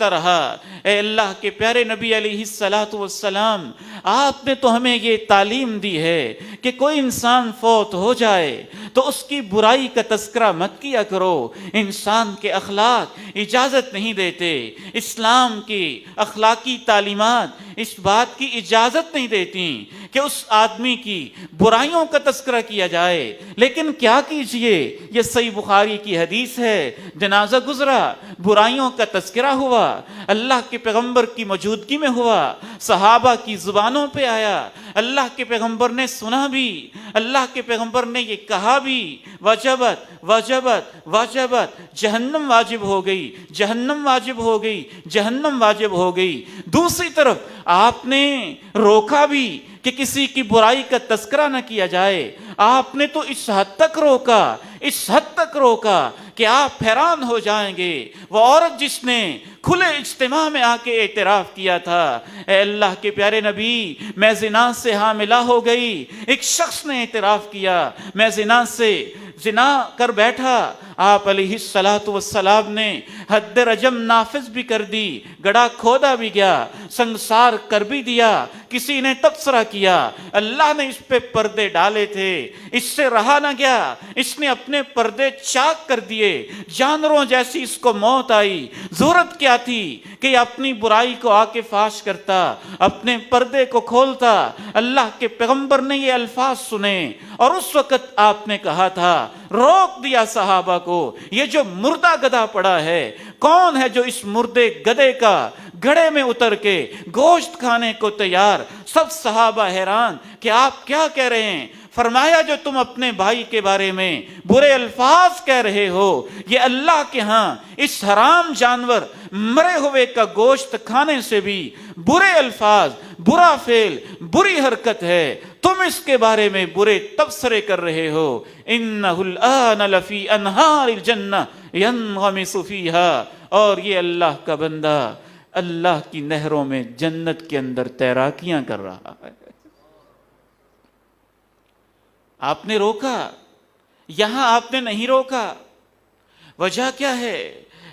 رہا۔ اے اللہ کے پیارے نبی علیہ الصلاۃ والسلام، آپ نے تو ہمیں یہ تعلیم دی ہے کہ کوئی انسان فوت ہو جائے تو اس کی برائی کا تذکرہ مت کیا کرو، انسان کے اخلاق اجازت نہیں دیتے، اسلام کی اخلاقی تعلیمات اس بات کی اجازت نہیں دیتی کہ اس آدمی کی برائیوں کا تذکرہ کیا جائے۔ لیکن کیا کیجئے، یہ صحیح بخاری کی حدیث ہے، جنازہ گزرا، برائیوں کا تذکرہ ہوا، اللہ کے پیغمبر کی موجودگی میں ہوا، صحابہ کی زبانوں پہ آیا، اللہ کے پیغمبر نے سنا بھی، اللہ کے پیغمبر نے یہ کہا بھی، وجبت وجبت وجبت، جہنم واجب ہو گئی، جہنم واجب ہو گئی، جہنم واجب ہو گئی۔ دوسری طرف آپ نے روکا بھی کہ کسی کی برائی کا تذکرہ نہ کیا جائے، آپ نے تو اس حد تک روکا، اس حد تک روکا کہ آپ حیران ہو جائیں گے۔ وہ عورت جس نے کھلے اجتماع میں آ کے اعتراف کیا تھا، اے اللہ کے پیارے نبی، میں زنا سے حاملہ ہو گئی، ایک شخص نے اعتراف کیا میں زنا کر بیٹھا، آپ علیہ الصلاۃ والسلام نے حد رجم نافذ بھی کر دی، گڑھا کھودا بھی گیا، سنگسار کر بھی دیا، کسی نے تبصرہ کیا، اللہ نے اس پہ پردے ڈالے تھے، اس سے رہا نہ گیا، اس نے اپنے پردے چاک کر دیے، جانوروں جیسی اس کو موت آئی۔ ضرورت کیا تھی کہ اپنی برائی کو آ کے فاش کرتا، اپنے پردے کو کھولتا۔ اللہ کے پیغمبر نے یہ الفاظ سنے اور اس وقت آپ نے کہا تھا، روک دیا صحابہ کو، یہ جو مردہ گدھا پڑا ہے، کون ہے جو اس مردے گدھے کا گڑھے میں اتر کے گوشت کھانے کو تیار؟ سب صحابہ حیران کہ آپ کیا کہہ رہے ہیں؟ فرمایا جو تم اپنے بھائی کے بارے میں برے الفاظ کہہ رہے ہو، یہ اللہ کے ہاں اس حرام جانور مرے ہوئے کا گوشت کھانے سے بھی برے الفاظ، برا فعل، بری حرکت ہے، تم اس کے بارے میں برے تبصرے کر رہے ہو۔ انہ الآن لفی انہار الجنہ ینغمس فیہا، اور یہ اللہ کا بندہ اللہ کی نہروں میں جنت کے اندر تیراکیاں کر رہا ہے۔ آپ نے روکا، یہاں آپ نے نہیں روکا، وجہ کیا ہے؟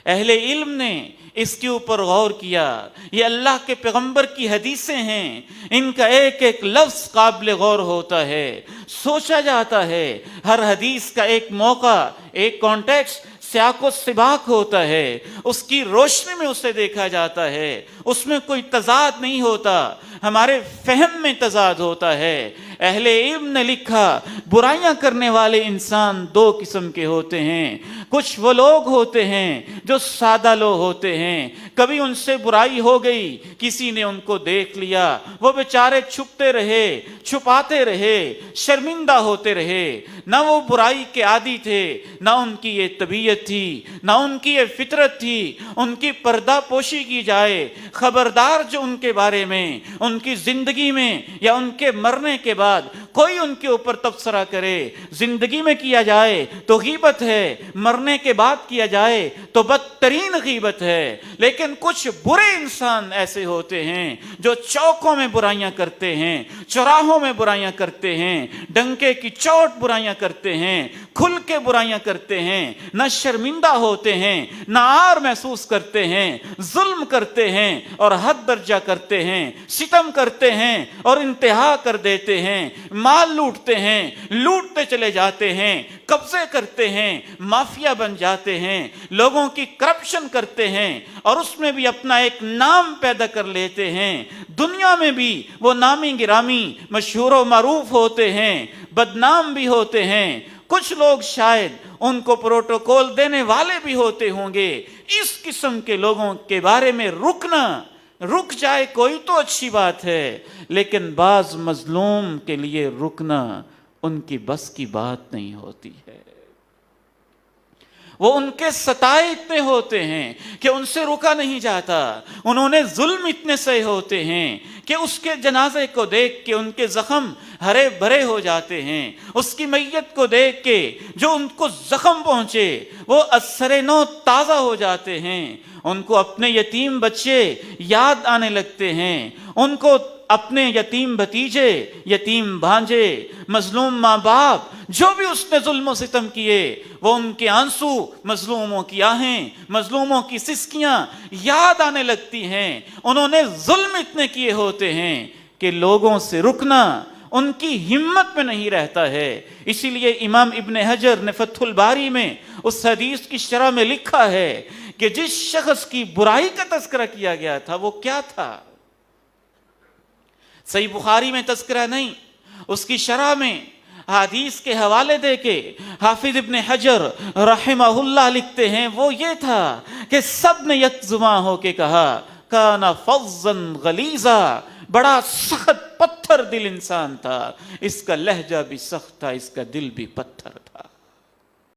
اہل علم نے اس کے اوپر غور کیا، یہ اللہ کے پیغمبر کی حدیثیں ہیں، ان کا ایک ایک لفظ قابل غور ہوتا ہے، سوچا جاتا ہے، ہر حدیث کا ایک موقع، ایک کانٹیکسٹ، سیاق و سباق ہوتا ہے، اس کی روشنی میں اسے دیکھا جاتا ہے، اس میں کوئی تضاد نہیں ہوتا، ہمارے فہم میں تضاد ہوتا ہے۔ اہل علم نے لکھا، برائیاں کرنے والے انسان دو قسم کے ہوتے ہیں، کچھ وہ لوگ ہوتے ہیں جو سادہ لوگ ہوتے ہیں، کبھی ان سے برائی ہو گئی، کسی نے ان کو دیکھ لیا، وہ بیچارے چھپتے رہے، چھپاتے رہے، شرمندہ ہوتے رہے، نہ وہ برائی کے عادی تھے، نہ ان کی یہ طبیعت تھی، نہ ان کی یہ فطرت تھی، ان کی پردہ پوشی کی جائے۔ خبردار جو ان کے بارے میں، ان کی زندگی میں یا ان کے مرنے کے بعد کوئی ان کے اوپر تبصرہ کرے، زندگی میں کیا جائے تو غیبت ہے، مرنے کے بعد کیا جائے تو بدترین غیبت ہے۔ لیکن کچھ برے انسان ایسے ہوتے ہیں جو چوکوں میں برائیاں کرتے ہیں، چوراہوں میں برائیاں کرتے ہیں، ڈنکے کی چوٹ برائیاں کرتے ہیں، کھل کے برائیاں کرتے ہیں، نہ شرمندہ ہوتے ہیں، نہ عار محسوس کرتے ہیں، ظلم کرتے ہیں اور حد درجہ کرتے ہیں، ستم کرتے ہیں اور انتہا کر دیتے ہیں، مال لوٹتے ہیں، لوٹتے چلے جاتے ہیں، قبضے کرتے ہیں، مافیا بن جاتے ہیں، لوگوں کی کرپشن کرتے ہیں اور اس میں بھی اپنا ایک نام پیدا کر لیتے ہیں، دنیا میں بھی وہ نامی گرامی مشہور و معروف ہوتے ہیں، بدنام بھی ہوتے ہیں۔ کچھ لوگ شاید ان کو پروٹوکول دینے والے بھی ہوتے ہوں گے۔ اس قسم کے لوگوں کے بارے میں رک جائے کوئی تو اچھی بات ہے، لیکن بعض مظلوم کے لیے رکنا ان کی بس کی بات نہیں ہوتی ہے۔ وہ ان کے ستائے اتنے ہوتے ہیں کہ ان سے رکا نہیں جاتا، انہوں نے ظلم اتنے سہے ہوتے ہیں کہ اس کے جنازے کو دیکھ کے ان کے زخم ہرے بھرے ہو جاتے ہیں، اس کی میت کو دیکھ کے جو ان کو زخم پہنچے وہ اثر نو تازہ ہو جاتے ہیں، ان کو اپنے یتیم بچے یاد آنے لگتے ہیں، ان کو اپنے یتیم بھتیجے، یتیم بھانجے، مظلوم ماں باپ، جو بھی اس نے ظلم و ستم کیے، وہ ان کے آنسو، مظلوموں کی آہیں، مظلوموں کی سسکیاں یاد آنے لگتی ہیں۔ انہوں نے ظلم اتنے کیے ہوتے ہیں کہ لوگوں سے رکنا ان کی ہمت میں نہیں رہتا ہے۔ اسی لیے امام ابن حجر نے فتح الباری میں اس حدیث کی شرح میں لکھا ہے کہ جس شخص کی برائی کا تذکرہ کیا گیا تھا وہ کیا تھا؟ صحیح بخاری میں تذکرہ نہیں، اس کی شرح میں حدیث کے حوالے دے کے حافظ ابن حجر رحمہ اللہ لکھتے ہیں وہ یہ تھا کہ سب نے یک زباں ہو کے کہا کانا فظا غلیظا، بڑا سخت پتھر دل انسان تھا، اس کا لہجہ بھی سخت تھا، اس کا دل بھی پتھر تھا۔